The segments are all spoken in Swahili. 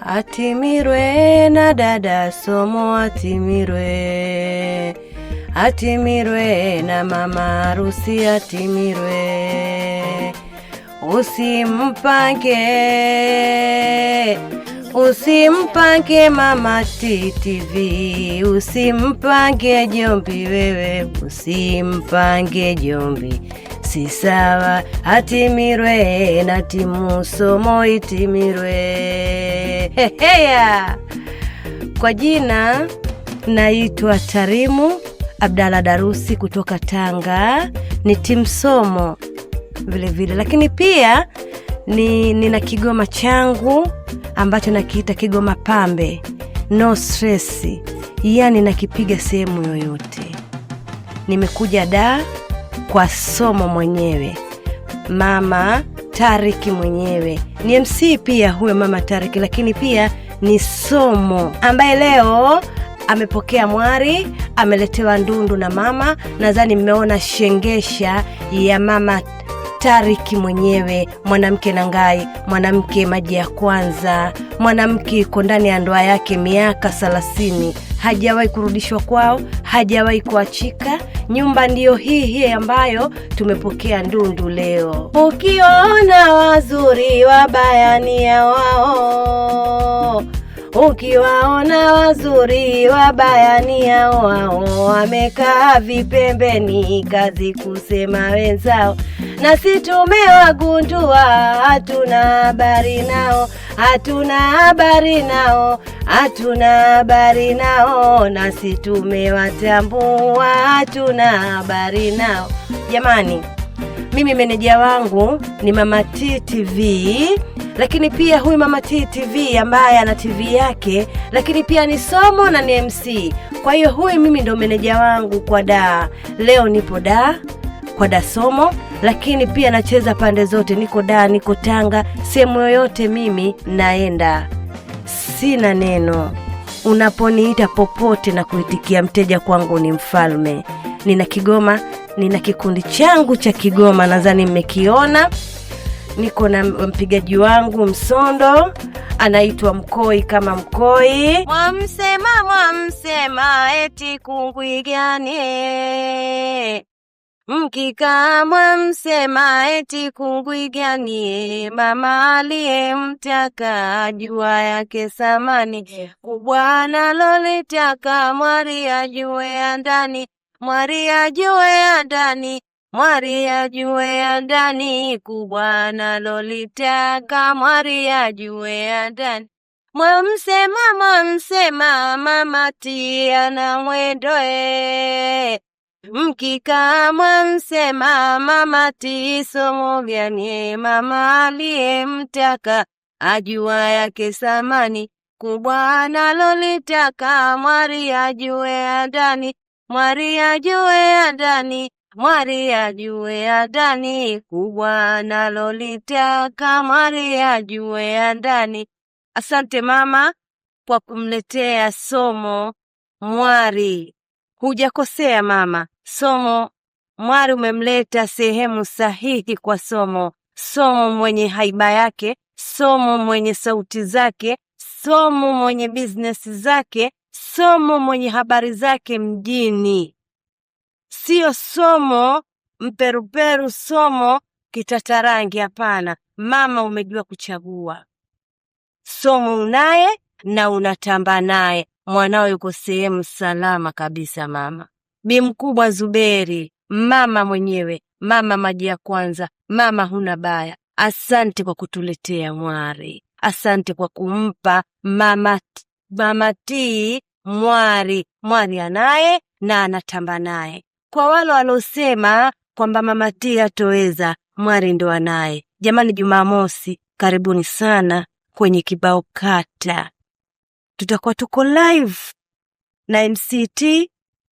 Atimirwe na dada Somo, atimirwe. Atimirwe na mama harusi, atimirwe. Usimpange mama TTV, usimpange Jombi wewe, usimpange Jombi, si sawa. Atimirwe na timu Somo, itimirwe. Heheya. Kwa jina naitwa Tarimu Abdalla Darusi kutoka Tanga, ni timu Somo vile, lakini pia nina kigoma changu ambacho nakiita Kigoma Pambe, no stress, yani nakipiga sehemu yoyote. Nimekuja da kwa Somo mwenyewe, mama Tariki mwenyewe, ni MC pia huyo mama Tariki, lakini pia ni Somo ambaye leo amepokea mwari, ameletewa ndundu na mama. Nadhani mmeona shengesha ya mama Tariki mwenyewe, mwanamke nangai, mwanamke maji ya kwanza, mwanamke iko ndani ya ndoa yake miaka 30, hajawahi kurudishwa kwao, hajawahi kuachika. Nyumba ndiyo hii ambayo tumepokea ndundu leo. Ukiona wazuri wabaya ni ya wao, ukiwaona wazuri wabaya ni ya wao. Wamekaa vipembeni, kazi kusema wenzao, na si tumewagundua, hatuna habari nao, hatuna habari nao, hatuna habari nao, na si tumewatambua, hatuna habari nao. Jamani, mimi meneja wangu ni mama TTV, lakini pia huyu mama TTV ambaye ana TV yake, lakini pia ni Somo na ni MC. Kwa hiyo huyu mimi ndo meneja wangu kwa da. Leo nipo da kwa da Somo, lakini pia nacheza pande zote, niko da, niko Tanga, sehemu yoyote mimi naenda. Sina neno, unaponiita popote na kuitikia, mteja kwangu ni mfalme. Nina Kigoma, nina kikundi changu cha Kigoma, nadhani mmekiona. Niko na mpigaji wangu Msondo, anaitwa Mkoi kama Mkoi. Mwamsema eti kungwigane, mkika mwamsema eti kungwigane. Mama aliyemtaka ajua yake samani, kubwa nalolitaka mwari ajue ya ndani, mwari ajue ya ndani, mwari ajue ya ndani. Kubwa nalolitaka mwari ajue ya ndani. Mwamsema mama tia na mwendoe, mkika mwamsema mama ti Somo vyanie. Mama aliyemtaka ajua yake samani, kubwa nalolitaka mwari ajue ya ndani, mwari ajue ya ndani, mwari ajue ya ndani. Kubwa nalolitaka mwari ajue ya ndani. Asante mama kwa kumletea Somo mwari. Hujakosea mama. Somo mwari umemleta sehemu sahihi kwa Somo. Somo mwenye haiba yake, Somo mwenye sauti zake, Somo mwenye business zake, Somo mwenye habari zake mjini. Sio Somo mperuperu, Somo kitatarangi, hapana. Mama umejua kuchagua. Somo unaye na unatamba naye, mwanao yuko sehemu salama kabisa mama. Bi mkubwa Zuberi, mama mwenyewe, mama maji ya kwanza, mama huna baya. Asante kwa kutuletea mwari, asante kwa kumpa mama T mwari. Mwari anaye na anatamba naye. Kwa wale walosema kwamba mama T hatoweza, mwari ndo anaye. Jamani, Jumamosi karibuni sana kwenye Kibao Kata. Tutakuwa tuko live na MCT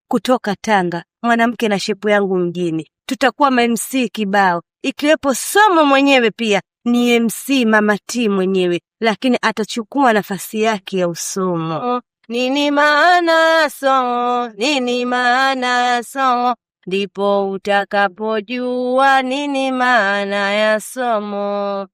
kutoka Tanga, mwanamke na shepu yangu mjini. Tutakuwa MC kibao, ikiwepo Somo mwenyewe pia ni MC mama T mwenyewe, lakini atachukua nafasi yake ya usomo. Nini maana Somo, nini maana Somo, ndipo utakapojua nini maana ya Somo.